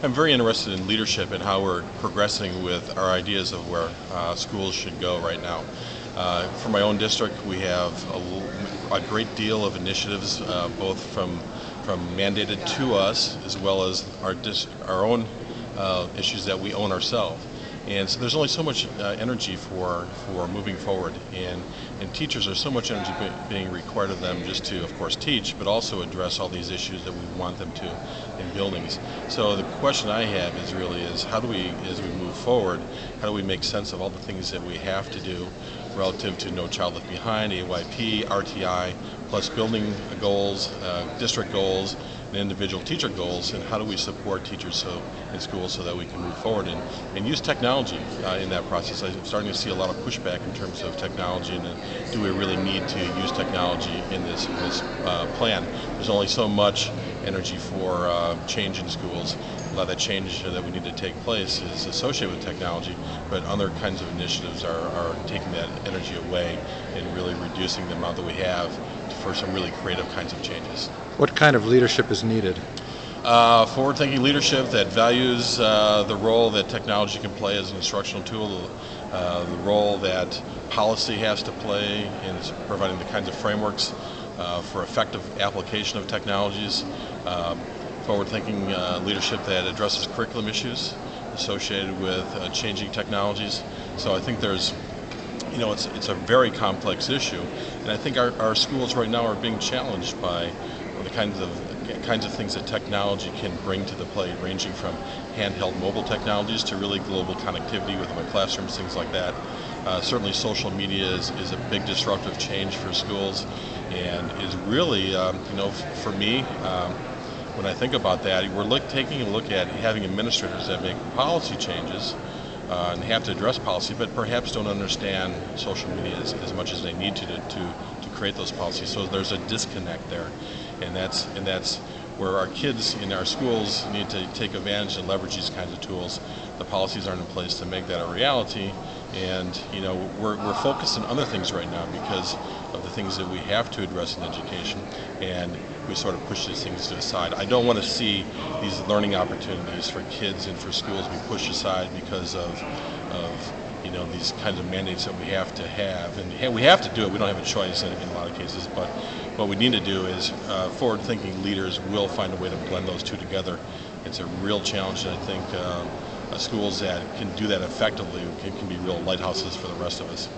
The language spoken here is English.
I'm very interested in leadership and how we're progressing with our ideas of where schools should go right now. For my own district, we have a great deal of initiatives, both from mandated to us as well as our own issues that we own ourselves. And so there's only so much energy for moving forward, and teachers are so much energy being required of them just to, of course, teach, but also address all these issues that we want them to in buildings. So the question I have is how do we, as we move forward, how do we make sense of all the things that we have to do relative to No Child Left Behind, AYP, RTI, plus building goals, district goals, and individual teacher goals, and how do we support teachers in schools so that we can move forward and use technology in that process. I'm starting to see a lot of pushback in terms of technology, and do we really need to use technology in this plan? There's only so much energy for change in schools. A lot of that change that we need to take place is associated with technology, but other kinds of initiatives are taking that energy away and really reducing the amount that we have for some really creative kinds of changes. What kind of leadership is needed? Forward-thinking leadership that values the role that technology can play as an instructional tool, the role that policy has to play in providing the kinds of frameworks for effective application of technologies, forward-thinking leadership that addresses curriculum issues associated with changing technologies. So I think there's, it's a very complex issue, and I think our schools right now are being challenged by the kinds of things that technology can bring to the plate, ranging from handheld mobile technologies to really global connectivity within the classrooms, things like that. Certainly social media is a big disruptive change for schools, and is really, for me, when I think about that, we're taking a look at having administrators that make policy changes and have to address policy, but perhaps don't understand social media as much as they need to create those policies. So there's a disconnect there, and that's where our kids in our schools need to take advantage and leverage these kinds of tools. The policies aren't in place to make that a reality, and we're focused on other things right now because of the things that we have to address in education, and we sort of push these things to the side. I don't want to see these learning opportunities for kids and for schools be pushed aside because of these kinds of mandates that we have to have, and we have to do it. We don't have a choice in a lot of cases, but what we need to do is forward-thinking leaders will find a way to blend those two together. It's a real challenge, and I think schools that can do that effectively can be real lighthouses for the rest of us.